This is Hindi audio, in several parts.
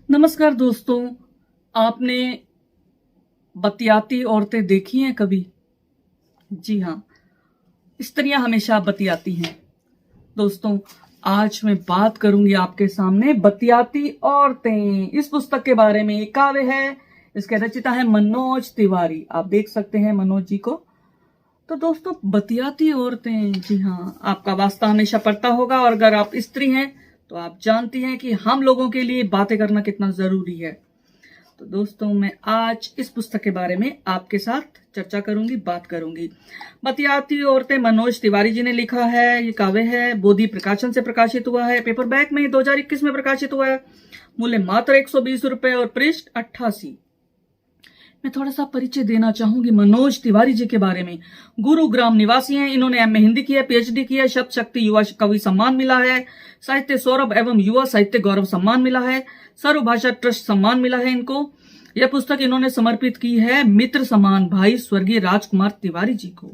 नमस्कार दोस्तों। आपने बतियाती औरतें देखी हैं कभी? जी हाँ, स्त्रियां हमेशा बतियाती हैं। दोस्तों, आज मैं बात करूंगी आपके सामने बतियाती औरतें इस पुस्तक के बारे में। एक काव्य है, इसके रचयिता है मनोज तिवारी। आप देख सकते हैं मनोज जी को। तो दोस्तों, बतियाती औरतें, जी हाँ, आपका वास्ता हमेशा पड़ता होगा। और अगर आप स्त्री हैं तो आप जानती हैं कि हम लोगों के लिए बातें करना कितना जरूरी है। तो दोस्तों, मैं आज इस पुस्तक के बारे में आपके साथ चर्चा करूंगी, बात करूंगी। बतियाती औरतें मनोज तिवारी जी ने लिखा है। ये काव्य है, बोधि प्रकाशन से प्रकाशित हुआ है। पेपरबैक में 2021 में प्रकाशित हुआ है। मूल्य मात्र 120 रुपए और पृष्ठ 88। मैं थोड़ा सा परिचय देना चाहूंगी मनोज तिवारी जी के बारे में। गुरुग्राम निवासी हैं। इन्होंने एमए हिंदी की है, पीएचडी की है। शब्द शक्ति युवा कवि सम्मान मिला है। साहित्य सौरभ एवं युवा साहित्य गौरव सम्मान मिला है। सर्वभाषा ट्रस्ट सम्मान मिला है इनको। यह पुस्तक इन्होंने समर्पित की है मित्र समान भाई स्वर्गीय राजकुमार तिवारी जी को।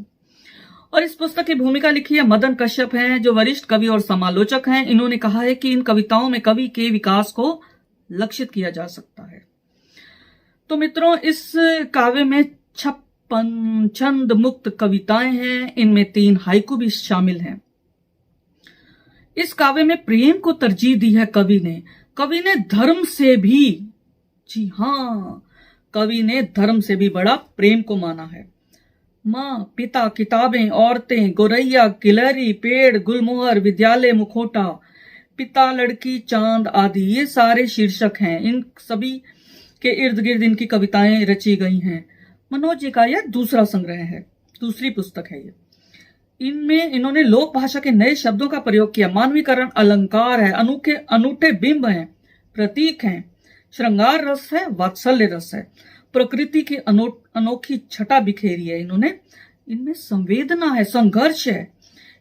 और इस पुस्तक की भूमिका लिखी है मदन कश्यप हैं, जो वरिष्ठ कवि और समालोचक हैं। इन्होंने कहा है कि इन कविताओं में कवि के विकास को लक्षित किया जा सकता है। तो मित्रों, इस काव्य में 56 छंद मुक्त कविताएं हैं। इनमें 3 हाइकू भी शामिल हैं। इस काव्य में प्रेम को तरजीह दी है कवि ने। कवि ने धर्म से भी, जी हां, कवि ने धर्म से भी बड़ा प्रेम को माना है। माँ, पिता, किताबें, औरतें, गोरैया, गिलहरी, पेड़, गुलमोहर, विद्यालय, मुखौटा, पिता, लड़की, चांद आदि, ये सारे शीर्षक हैं। इन सभी के इर्द गिर्द इनकी कविताएं रची गई हैं। मनोज जी का यह दूसरा संग्रह है, दूसरी पुस्तक है ये। इनमें इन्होंने लोक भाषा के नए शब्दों का प्रयोग किया। मानवीकरण, अलंकार है, अनूठे अनूठे बिंब हैं, प्रतीक हैं, श्रृंगार रस है, वात्सल्य रस है, प्रकृति की अनोखी छटा बिखेरी है इन्होंने। इनमें संवेदना है, संघर्ष है।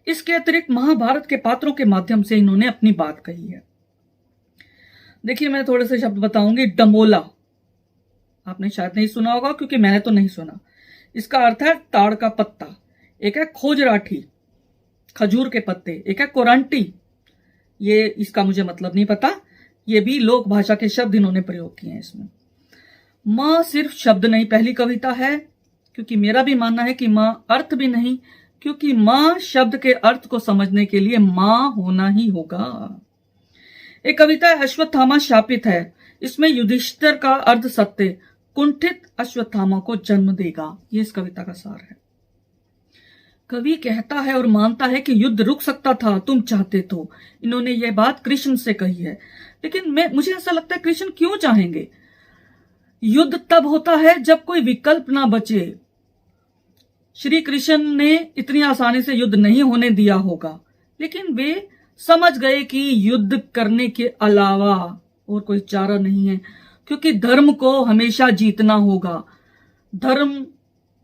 इसके अतिरिक्त महाभारत के पात्रों के माध्यम से इन्होंने अपनी बात कही है। देखिए, मैं थोड़े से शब्द बताऊंगी। डमोला आपने शायद नहीं सुना होगा, क्योंकि मैंने तो नहीं सुना। इसका अर्थ है ताड़ का पत्ता। एक है खोजराठी, खजूर के पत्ते। एक है कोरंटी, ये इसका मुझे मतलब नहीं पता। ये भी लोक भाषा के शब्द इन्होंने प्रयोग किए हैं इसमें। मां सिर्फ शब्द नहीं, पहली कविता है, क्योंकि मेरा भी मानना है कि मां अर्थ भी नहीं, क्योंकि मां शब्द के अर्थ को समझने के लिए मां होना ही होगा। एक कविता है अश्वत्थामा शापित है। इसमें युधिष्ठिर का अर्ध सत्य कुंठित अश्वत्थामा को जन्म देगा, ये इस कविता का सार है। कवि कहता है और मानता है कि युद्ध रुक सकता था, तुम चाहते तो। इन्होंने ये बात कृष्ण से कही है। लेकिन मुझे ऐसा लगता है, कृष्ण क्यों चाहेंगे? युद्ध तब होता है जब कोई विकल्प ना बचे। श्री कृष्ण ने इतनी आसानी से युद्ध नहीं होने दिया होगा, लेकिन वे समझ गए कि युद्ध करने के अलावा और कोई चारा नहीं है, क्योंकि धर्म को हमेशा जीतना होगा। धर्म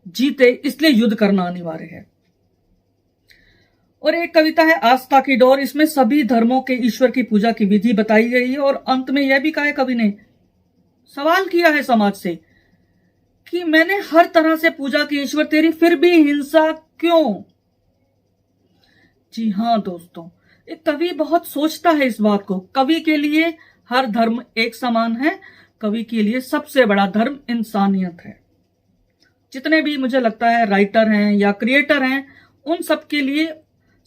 जीते, इसलिए युद्ध करना अनिवार्य है। और एक कविता है आस्था की डोर। इसमें सभी धर्मों के ईश्वर की पूजा की विधि बताई गई है। और अंत में यह भी कहा है, कवि ने सवाल किया है समाज से कि मैंने हर तरह से पूजा की ईश्वर तेरी, फिर भी हिंसा क्यों? जी हां दोस्तों, एक कवि बहुत सोचता है इस बात को। कवि के लिए हर धर्म एक समान है। कवि के लिए सबसे बड़ा धर्म इंसानियत है। जितने भी मुझे लगता है राइटर हैं या क्रिएटर हैं, उन सब के लिए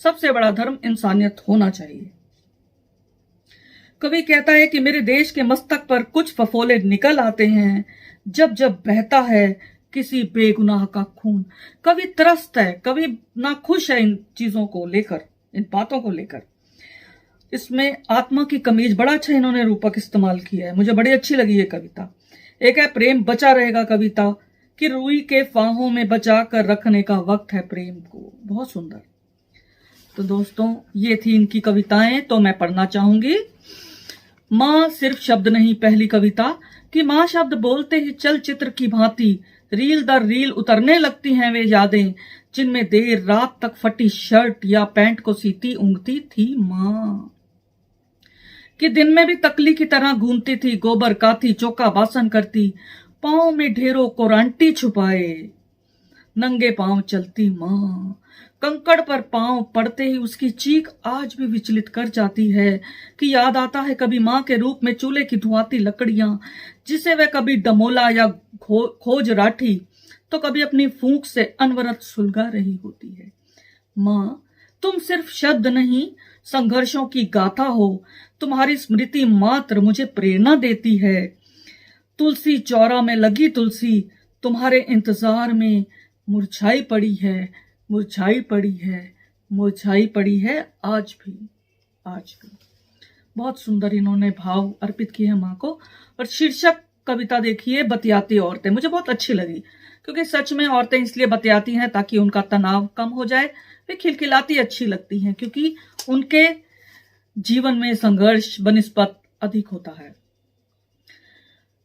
सबसे बड़ा धर्म इंसानियत होना चाहिए। कवि कहता है कि मेरे देश के मस्तक पर कुछ फफोले निकल आते हैं जब जब बहता है किसी बेगुनाह का खून। कवि त्रस्त है, कवि नाखुश है इन चीजों को लेकर, इन बातों को लेकर। इसमें आत्मा की कमीज, बड़ा अच्छा इन्होंने रूपक इस्तेमाल किया है, मुझे बड़ी अच्छी लगी ये कविता। एक है प्रेम बचा रहेगा कविता, कि रुई के फाहों में बचा कर रखने का वक्त है प्रेम को। बहुत सुंदर। तो दोस्तों, ये थी इनकी कविताएं, तो मैं पढ़ना चाहूंगी। मां सिर्फ शब्द नहीं, पहली कविता, कि मां शब्द बोलते ही चलचित्र की भांति रील दर रील उतरने लगती हैं वे यादें, जिनमें देर रात तक फटी शर्ट या पैंट को सीती ऊँगती थी मां, कि दिन में भी तकली की तरह घूमती थी, गोबर काती, चौका बासन करती, पांव में ढेरों कोरांटी छुपाए, नंगे पांव चलती मां। कंकड़ पर पांव पड़ते ही उसकी चीख आज भी विचलित कर जाती है कि याद आता है कभी मां के रूप में चूल्हे की धुआती लकड़ियां, जिसे वह कभी डमोला या खोज राठी तो कभी अपनी फूंक से अनवरत सुलगा रही होती है। मां, तुम सिर्फ शब्द नहीं, संघर्षों की गाथा हो। तुम्हारी स्मृति मात्र मुझे प्रेरणा देती है। तुलसी चौरा में लगी तुलसी तुम्हारे इंतजार में मुरझाई पड़ी है, मुरझाई पड़ी है, मुरझाई पड़ी है आज भी, आज भी। बहुत सुंदर इन्होंने भाव अर्पित किए हैं मां को। और शीर्षक कविता देखिए, बतियाती औरतें। मुझे बहुत अच्छी लगी, क्योंकि सच में औरतें इसलिए बतियाती हैं ताकि उनका तनाव कम हो जाए। वे खिलखिलाती अच्छी लगती हैं क्योंकि उनके जीवन में संघर्ष बनिस्पत अधिक होता है।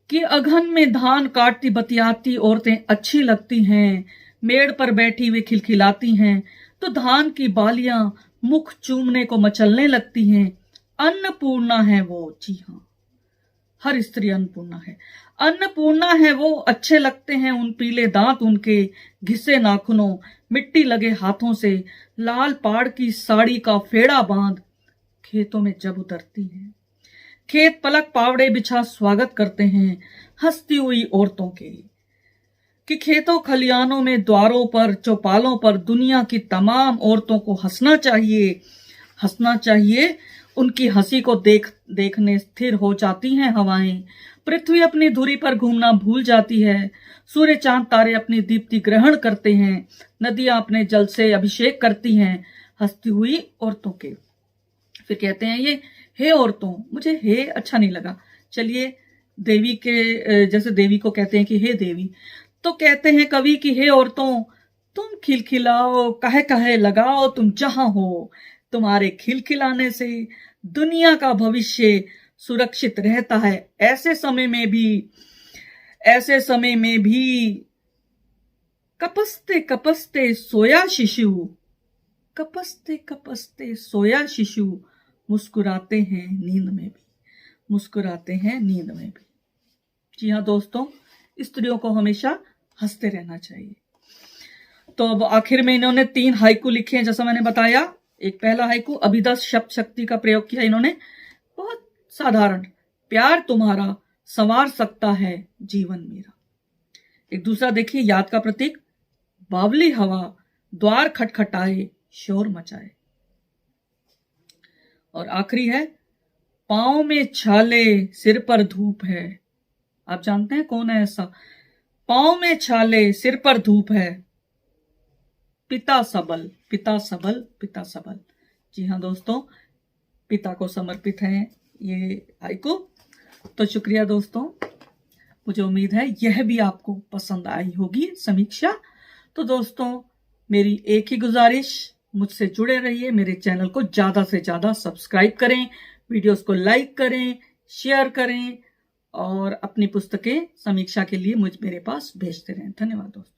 कि अघन में धान काटती बतियाती औरतें अच्छी लगती हैं, मेड़ पर बैठी वे खिलखिलाती हैं तो धान की बालियां मुख चूमने को मचलने लगती हैं। अन्नपूर्णा है वो, जी हाँ, हर स्त्री अन्नपूर्णा है, अन्नपूर्णा है वो। अच्छे लगते हैं उन पीले दांत उनके, घिसे नाखूनों, मिट्टी लगे हाथों से, लाल पाड़ की साड़ी का फेड़ा बांध खेतों में जब उतरती हैं। खेत पलक पावड़े बिछा स्वागत करते हैं हंसती हुई औरतों के। कि खेतों खलियानों में, द्वारों पर, चौपालों पर दुनिया की तमाम औरतों को हंसना चाहिए, हंसना चाहिए। उनकी हंसी को देखने स्थिर हो जाती हैं हवाएं। पृथ्वी अपनी धुरी पर घूमना भूल जाती है। सूर्य चांद तारे अपनी दीप्ति ग्रहण करते हैं। नदियां अपने जल से अभिषेक करती हैं हंसती हुई औरतों के। फिर कहते हैं ये हे औरतों, मुझे हे अच्छा नहीं लगा। चलिए देवी के, जैसे देवी को कहते हैं कि हे देवी, तो कहते हैं कवि कि हे औरतों, तुम खिलखिलाओ, कहे कहे लगाओ तुम जहां हो। तुम्हारे खिलखिलाने से दुनिया का भविष्य सुरक्षित रहता है। ऐसे समय में भी कपस्ते कपस्ते सोया शिशु, कपस्ते कपस्ते सोया शिशु, मुस्कुराते हैं नींद में भी, मुस्कुराते हैं नींद में भी। जी हाँ दोस्तों, स्त्रियों को हमेशा हंसते रहना चाहिए। तो अब आखिर में इन्होंने 3 हाइकू लिखे हैं, जैसा मैंने बताया। एक पहला हाइकू, अभिदस शब्द शक्ति का प्रयोग किया इन्होंने, बहुत साधारण, प्यार तुम्हारा संवार सकता है जीवन मेरा। एक दूसरा देखिए, याद का प्रतीक, बावली हवा द्वार खटखटाए शोर मचाए। और आखिरी है, पांव में छाले सिर पर धूप है। आप जानते हैं कौन है ऐसा? पांव में छाले सिर पर धूप है, पिता सबल, पिता सबल, पिता सबल। जी हाँ दोस्तों, पिता को समर्पित है ये हाइकू। तो शुक्रिया दोस्तों, मुझे उम्मीद है यह भी आपको पसंद आई होगी समीक्षा। तो दोस्तों, मेरी एक ही गुजारिश, मुझसे जुड़े रहिए, मेरे चैनल को ज्यादा से ज्यादा सब्सक्राइब करें, वीडियोस को लाइक करें, शेयर करें और अपनी पुस्तकें समीक्षा के लिए मेरे पास भेजते रहें। धन्यवाद दोस्तों।